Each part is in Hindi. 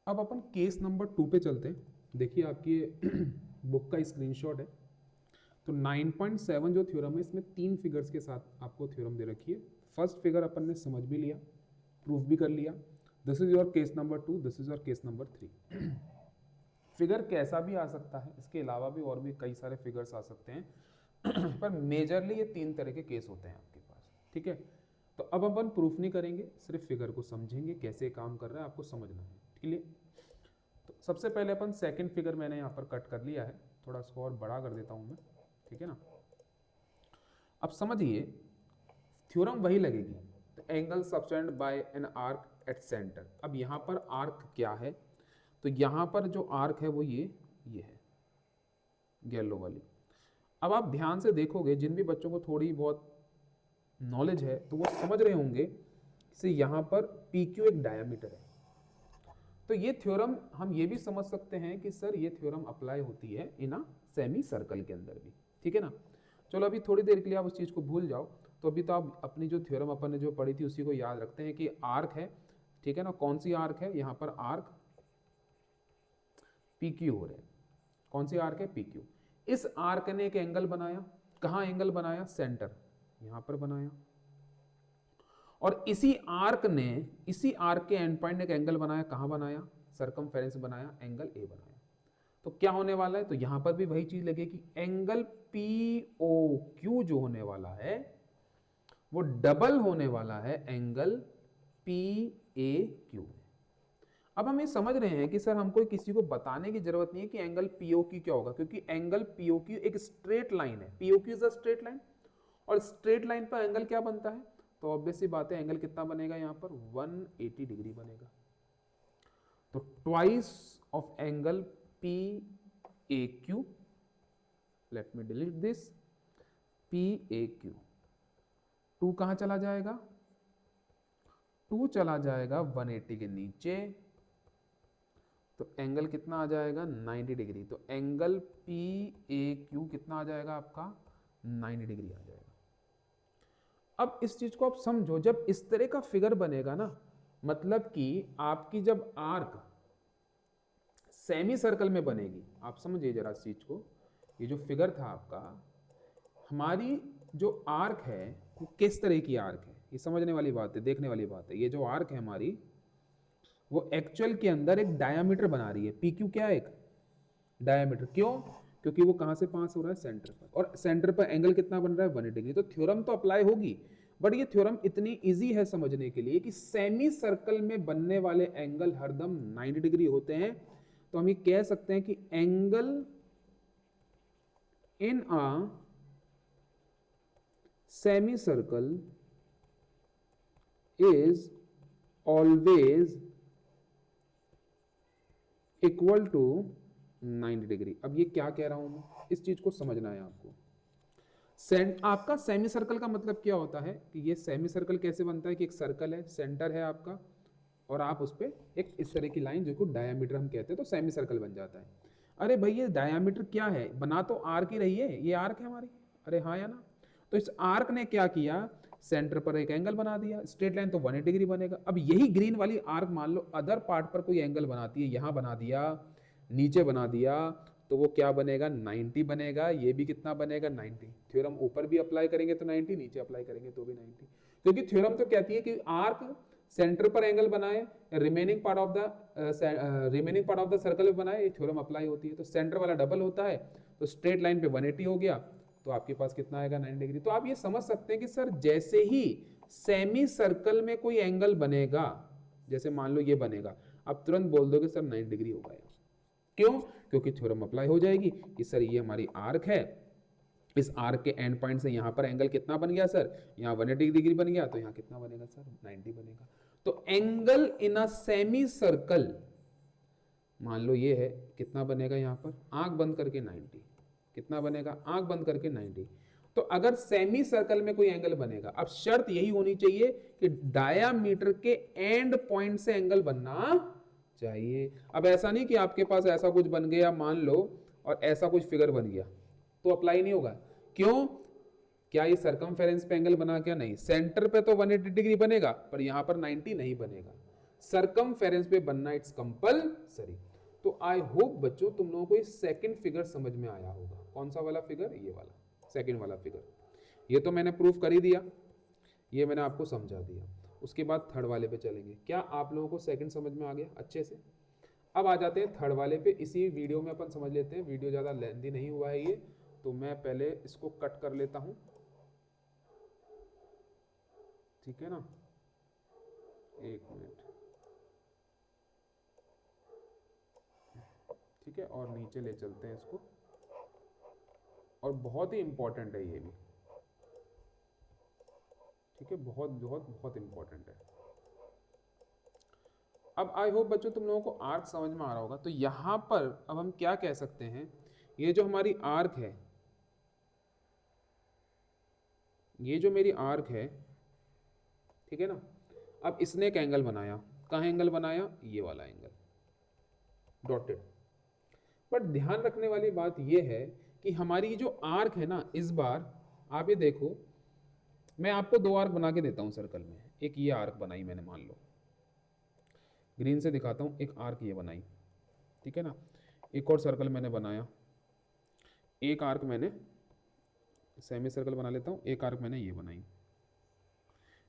अब अपन केस नंबर 2 पे चलते हैं। देखिए आपकी बुक का स्क्रीनशॉट है। तो 9.7 जो थ्योरम है इसमें 3 फिगर्स के साथ आपको थ्योरम दे रखी है। फर्स्ट फिगर अपन ने समझ भी लिया, प्रूफ भी कर लिया। This is your case number 2, this is your case number 3। Figure कैसा भी आ सकता है, इसके अलावा भी और भी कई सारे फिगर्स आ सकते हैं पर मेजरली ये 3 तरह के केस होते हैं आपके पास। ठीक है, तो अब अपन प्रूफ नहीं करेंगे, सिर्फ फिगर को समझेंगे कैसे काम कर रहा है, आपको समझना है। ठीक है, तो सबसे पहले अपन सेकंड फिगर मैंने यहाँ पर कट कर लिया है, थोड़ा इसको और बड़ा कर देता हूँ मैं। ठीक है ना, अब समझिए थ्योरम वही लगेगी, तो angle subtended by an arc at centre. अब यहाँ पर आर्क क्या है, तो यहाँ पर जो आर्क है वो ये है येलो वाली। अब आप ध्यान से देखोगे, जिन भी बच्चों को थोड़ी बहुत नॉलेज है तो वो समझ रहे होंगे कि यहाँ पर पी क्यू एक डायमीटर है। तो ये थ्योरम हम ये भी समझ सकते हैं कि सर ये थ्योरम अप्लाई होती है इन अ सेमी सर्कल के अंदर भी। ठीक है ना, चलो अभी थोड़ी देर के लिए आप उस चीज़ को भूल जाओ। तो अभी तो आप अपनी जो थ्योरम अपन ने जो पढ़ी थी उसी को याद रखते हैं कि आर्क है। ठीक है ना, कौन सी आर्क है, यहाँ पर आर्क पी क्यू हो रहे हैं। कौन सी आर्क है, पी क्यू। इस आर्क ने एक एंगल बनाया, कहाँ एंगल बनाया, सेंटर, यहां पर बनाया। और इसी आर्क के एंड पॉइंट ने एक एंगल बनाया, कहां बनाया, सरकमफेरेंस बनाया, एंगल ए बनाया। तो क्या होने वाला है, तो यहां पर भी वही चीज लगेगी, एंगल पी ओ क्यू जो होने वाला है वो डबल होने वाला है एंगल पी ए क्यू। अब हम ये समझ रहे हैं कि सर हमको किसी को बताने की जरूरत नहीं है कि एंगल पीओक्यू क्या होगा, क्योंकि एंगल पीओक्यू एक स्ट्रेट लाइन है। पीओक्यू इज अ स्ट्रेट लाइन, और स्ट्रेट लाइन पर एंगल क्या बनता है, तो ऑब्वियस सी बात है एंगल कितना बनेगा, यहां पर 180 डिग्री बनेगा। तो twice of angle P A Q, let me delete this, P A Q. 2 कहां चला जाएगा, 2 चला जाएगा 180 के नीचे, तो एंगल कितना आ जाएगा, 90 डिग्री। तो एंगल पी ए क्यू कितना आ जाएगा आपका, 90 डिग्री आ जाएगा। अब इस चीज को आप समझो, जब इस तरह का फिगर बनेगा ना, मतलब कि आपकी जब आर्क सेमी सर्कल में बनेगी, आप समझिए जरा इस चीज को, ये जो फिगर था आपका, हमारी जो आर्क है वो किस तरह की आर्क है, ये समझने वाली बात है, देखने वाली बात है। ये जो आर्क है हमारी, वो एक्चुअल के अंदर एक डायामीटर बना रही है। पी क्यू क्या है, एक डायामीटर। क्यों, क्योंकि वो कहां से पास हो रहा है, सेंटर पर, और सेंटर पर एंगल कितना बन रहा है, 180 डिग्री। तो थ्योरम तो अप्लाई होगी, बट ये थ्योरम इतनी इजी है समझने के लिए कि सेमी सर्कल में बनने वाले एंगल हरदम 90 डिग्री होते हैं। तो हम ये कह सकते हैं कि angle in a semi circle is always equal to 90 degree. अब ये क्या कह रहा हूं मैं, इस चीज को समझना है आपको। आपका सेमी सर्कल का मतलब क्या होता है, कि ये सेमी सर्कल कैसे बनता है, कि एक सर्कल है, सेंटर है आपका, और आप उस पर एक इस तरह की लाइन, जो को डायामीटर हम कहते हैं, तो सेमी सर्कल बन जाता है। अरे भाई ये डायामीटर क्या है, बना तो आर्क ही रही है, ये आर्क है हमारी, अरे हाँ या ना। तो इस आर्क ने क्या किया, सेंटर पर एक एंगल बना दिया, स्ट्रेट लाइन तो 180 डिग्री बनेगा। अब यही ग्रीन वाली आर्क मान लो अदर पार्ट पर कोई एंगल बनाती है, यहां बना दिया, नीचे बना दिया, तो वो क्या बनेगा, 90 बनेगा। ये भी कितना बनेगा, 90। थ्योरम ऊपर भी अप्लाई करेंगे तो 90, नीचे अप्लाई करेंगे तो भी 90, क्योंकि थ्योरम तो कहती है कि आर्क सेंटर पर एंगल बनाए, remaining part of the circle में बनाए, ये थ्योरम अप्लाई होती है। तो सेंटर वाला डबल होता है, तो स्ट्रेट लाइन पे 180 हो गया, तो आपके पास कितना आएगा, 90 डिग्री। तो आप ये समझ सकते हैं कि सर जैसे ही सेमी सर्कल में कोई एंगल बनेगा, जैसे मान लो ये बनेगा, आप तुरंत बोल दोगे सर 90 डिग्री हो गया। क्यों, क्योंकि थ्योरम अप्लाई हो जाएगी कि सर ये हमारी आर्क है, इस आर्क के एंड पॉइंट से यहां पर एंगल कितना बन गया सर, यहां 180 डिग्री बन गया, तो यहां कितना बनेगा सर, 90 बनेगा। तो angle in a semi circle, मान लो ये है, कितना बनेगा यहां पर, आंख बंद करके 90, कितना बनेगा, आंख बंद करके 90। तो अगर सेमी सर्कल में कोई एंगल बनेगा, अब शर्त यही होनी चाहिए कि डायामीटर के एंड पॉइंट से एंगल बनना चाहिए। अब ऐसा नहीं कि आपके पास ऐसा कुछ बन गया मान लो, और ऐसा कुछ फिगर बन गया, तो अप्लाई नहीं होगा। क्यों, क्या ये सरकमफेरेंस पे एंगल बना, क्या नहीं, सेंटर पे तो 180 डिग्री बनेगा, पर यहां पर 90 नहीं बनेगा। सरकमफेरेंस पे बनना इट्स कंपलसरी। तो आई होप बच्चों तुम लोगों को ये सेकंड फिगर समझ में आया होगा। कौन सा वाला फिगर? ये वाला सेकंड वाला फिगर। ये तो मैंने प्रूफ कर ही दिया, ये मैंने आपको समझा दिया। उसके बाद थर्ड वाले पे चलेंगे। क्या आप लोगों को सेकंड समझ में आ गया अच्छे से? अब आ जाते हैं थर्ड वाले पे। इसी वीडियो में अपन समझ लेते हैं, वीडियो ज़्यादा लेंथी नहीं हुआ है ये, तो मैं पहले इसको कट कर लेता हूँ, ठीक है ना। एक मिनट, ठीक है, और नीचे ले चलते हैं इसको। और बहुत ही इंपॉर्टेंट है ये भी, ठीक है, बहुत बहुत बहुत इंपॉर्टेंट है। अब आई होप बच्चों तुम लोगों को आर्क समझ में आ रहा होगा। तो यहां पर अब हम क्या कह सकते हैं, ये जो हमारी आर्क है, ये जो मेरी आर्क है, ठीक है ना। अब इसने एक एंगल बनाया, कहाँ एंगल बनाया? ये वाला एंगल, डॉटेड। बट ध्यान रखने वाली बात ये है कि हमारी जो आर्क है ना, इस बार आप ये देखो, मैं आपको दो आर्क बना के देता हूं सर्कल में। एक ये आर्क बनाई मैंने, मान लो ग्रीन से दिखाता हूं, एक आर्क ये बनाई, ठीक है ना। एक और सर्कल मैंने बनाया, एक आर्क मैंने सेमी सर्कल बना लेता हूं, एक आर्क मैंने ये बनाई।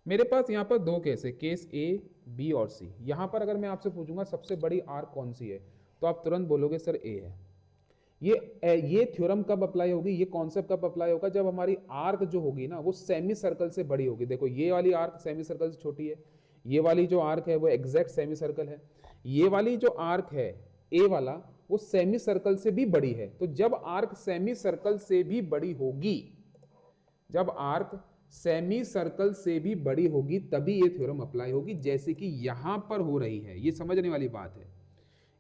मेरे पास यहाँ पर दो केस है, केस ए, बी और सी। यहाँ पर अगर मैं आपसे पूछूंगा सबसे बड़ी आर्क कौन सी है, तो आप तुरंत बोलोगे सर ए है। ये थ्योरम कब अप्लाई होगी, ये कॉन्सेप्ट कब अप्लाई होगा? जब हमारी आर्क जो होगी ना वो सेमी सर्कल से बड़ी होगी। देखो ये वाली आर्क सेमी सर्कल से छोटी है, ये वाली जो आर्क है वो एग्जैक्ट सेमी सर्कल है, ये वाली जो आर्क है ए वाला वो सेमी सर्कल से भी बड़ी है। तो जब आर्क सेमी सर्कल से भी बड़ी होगी, जब आर्क सेमी सर्कल से भी बड़ी होगी तभी ये थ्योरम अप्लाई होगी, जैसे कि यहां पर हो रही है। ये समझने वाली बात है,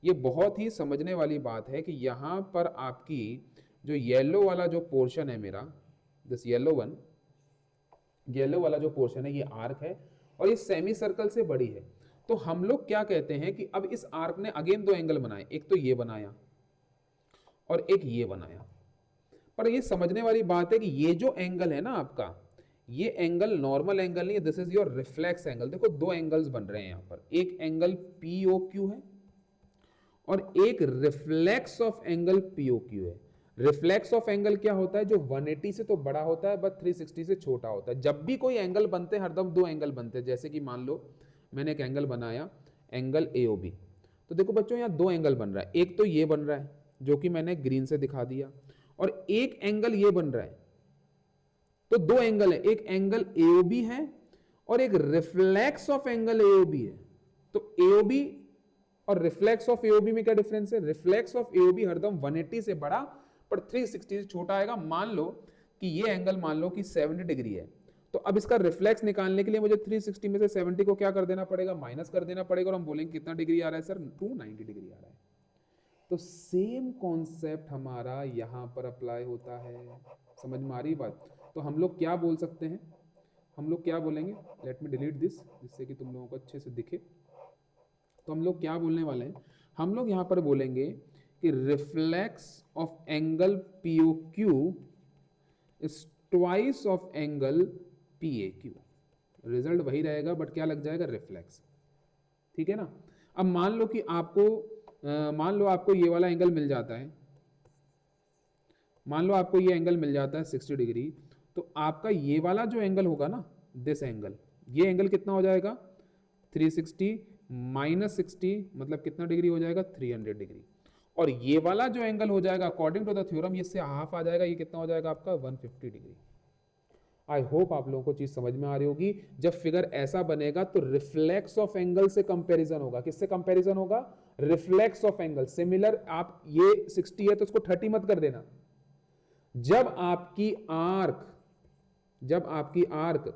ये बहुत ही समझने वाली बात है कि यहां पर आपकी जो येलो वाला जो पोर्शन है मेरा, दिस येलो वन, येलो वाला जो पोर्शन है ये आर्क है और ये सेमी सर्कल से बड़ी है। तो हम लोग क्या कहते हैं कि अब इस आर्क ने अगेन दो एंगल बनाए, एक तो ये बनाया और एक ये बनाया। पर ये समझने वाली बात है कि ये जो एंगल है ना आपका, ये एंगल नॉर्मल एंगल नहीं है, this is your reflex angle. देखो दो एंगल्स बन रहे हैं यहां पर, एक एंगल पीओक्यू है और एक रिफ्लेक्स ऑफ एंगल पीओक्यू है। रिफ्लेक्स ऑफ एंगल क्या होता है? जो 180 से तो बड़ा होता है बट 360 से छोटा होता है। जब भी कोई एंगल बनते हैं हरदम दो एंगल बनते हैं। जैसे कि मान लो मैंने एक एंगल बनाया, एंगल एओबी। तो देखो बच्चों यहाँ दो एंगल बन रहा है, एक तो ये बन रहा है जो कि मैंने ग्रीन से दिखा दिया, और एक एंगल ये बन रहा है। तो दो एंगल है, एक एंगल एओबी है और एक रिफ्लेक्स ऑफ एंगल एओबी है। तो एओबी और रिफ्लेक्स ऑफ एओबी में क्या डिफरेंस है? रिफ्लेक्स ऑफ एओबी हरदम 180 से बड़ा पर 360 से छोटा आएगा। मान लो कि ये एंगल मान लो कि 70 डिग्री है, तो अब इसका रिफ्लेक्स निकालने के लिए मुझे 360 में से 70 को क्या कर देना पड़ेगा? माइनस कर देना पड़ेगा। और हम बोलेंगे कितना डिग्री आ रहा है सर? 290 डिग्री आ रहा है। तो सेम कॉन्सेप्ट हमारा यहां पर अप्लाई होता है। समझ में आ रही बात? तो हम लोग क्या बोल सकते हैं, हम लोग क्या बोलेंगे, लेट मी डिलीट दिस जिससे कि तुम लोगों को अच्छे से दिखे। तो हम लोग क्या बोलने वाले हैं, हम लोग यहां पर बोलेंगे कि reflex of angle POQ is twice of angle PAQ. Result वही रहेगा बट क्या लग जाएगा? रिफ्लेक्स। ठीक है ना। अब मान लो कि आपको मान लो आपको ये वाला एंगल मिल जाता है, मान लो आपको ये एंगल मिल जाता है 60 डिग्री, तो आपका ये वाला जो एंगल होगा ना, दिस एंगल, ये एंगल कितना हो जाएगा? 360 माइनस 60 मतलब कितना डिग्री हो जाएगा? 300 डिग्री। और ये वाला जो एंगल हो जाएगा अकॉर्डिंग टू द थ्योरम, इससे हाफ आ जाएगा, ये कितना हो जाएगा आपका? 150 डिग्री। आई होप आप लोगों को चीज समझ में आ रही होगी। जब फिगर ऐसा बनेगा तो रिफ्लेक्स ऑफ एंगल से कंपैरिजन होगा। किससे कंपैरिजन होगा? Reflex of angle. सिमिलर, आप ये 60 है तो उसको 30 मत कर देना। जब आपकी आर्क, जब आपकी आर्क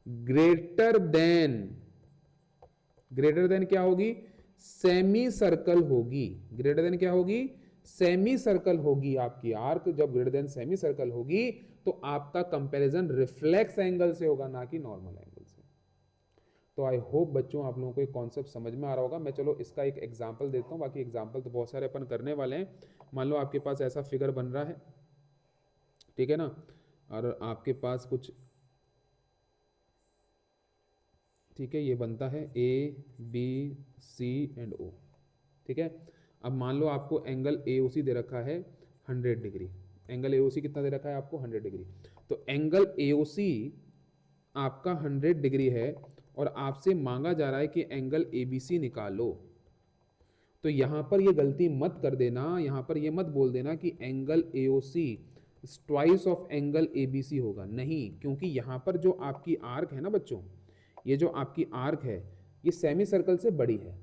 ग्रेटर देन क्या होगी? सेमी सर्कल होगी। ग्रेटर देन क्या होगी? सेमी सर्कल होगी आपकी आर्क। जब ग्रेटर देन सेमी सर्कल होगी तो आपका कंपैरिजन रिफ्लेक्स एंगल से होगा, ना कि नॉर्मल एंगल से। तो आई होप बच्चों आप लोगों को एक कॉन्सेप्ट समझ में आ रहा होगा। मैं चलो इसका एक एग्जांपल देता हूं, बाकी एग्जांपल तो बहुत सारे अपन करने वाले हैं। मान लो आपके पास ऐसा फिगर बन रहा है, ठीक है ना, और आपके पास कुछ, ठीक है, ये बनता है ए बी सी एंड ओ। ठीक है, अब मान लो आपको एंगल ए ओ सी दे रखा है 100 डिग्री। एंगल ए ओ सी कितना दे रखा है आपको? 100 डिग्री। तो एंगल ए ओ सी आपका 100 डिग्री है और आपसे मांगा जा रहा है कि एंगल ए बी सी निकालो। तो यहां पर ये गलती मत कर देना, यहां पर ये मत बोल देना कि angle A O C twice of angle A B C होगा। नहीं, क्योंकि यहां पर जो आपकी आर्क है ना बच्चों, ये जो आपकी आर्क है ये सेमी सर्कल से बड़ी है।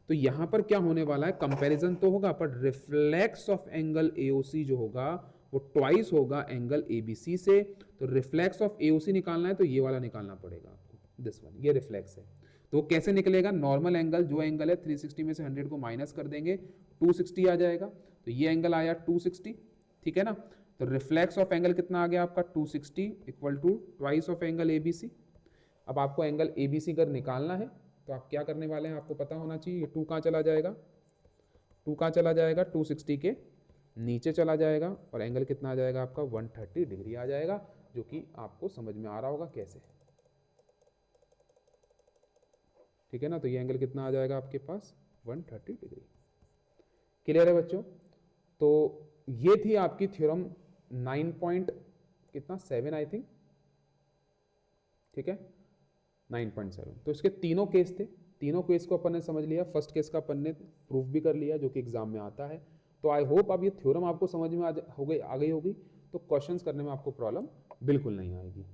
तो यहां पर क्या होने वाला है? कंपैरिजन तो होगा, पर रिफ्लेक्स ऑफ एंगल एओसी जो होगा वो ट्वाइस होगा एंगल एबीसी से। तो रिफ्लेक्स ऑफ एओसी निकालना है तो ये वाला निकालना पड़ेगा आपको, दिस वन, ये रिफ्लेक्स है। तो कैसे निकलेगा? नॉर्मल एंगल जो एंगल है 360 में से 100 को माइनस कर देंगे, 260 आ जाएगा। तो ये एंगल आया 260, ठीक है ना। तो रिफ्लेक्स ऑफ एंगल कितना आ गया आपका? 260 equal to twice of angle ABC. अब आपको एंगल एबीसी अगर निकालना है तो आप क्या करने वाले हैं, आपको पता होना चाहिए। 2 कहाँ चला जाएगा? 2 कहाँ चला जाएगा? 260 के नीचे चला जाएगा और एंगल कितना आ जाएगा आपका? 130 डिग्री आ जाएगा, जो कि आपको समझ में आ रहा होगा कैसे। ठीक है ना, तो ये एंगल कितना आ जाएगा आपके पास? 130 डिग्री। क्लियर है बच्चों? तो ये थी आपकी थ्योरम 9 पॉइंट कितना 7 आई थिंक, ठीक है 9.7। तो इसके तीनों केस थे, तीनों केस को अपन ने समझ लिया। फर्स्ट केस का अपन ने प्रूफ भी कर लिया जो कि एग्जाम में आता है। तो आई होप अब ये थ्योरम आपको समझ में आ गई होगी, तो क्वेश्चंस करने में आपको प्रॉब्लम बिल्कुल नहीं आएगी।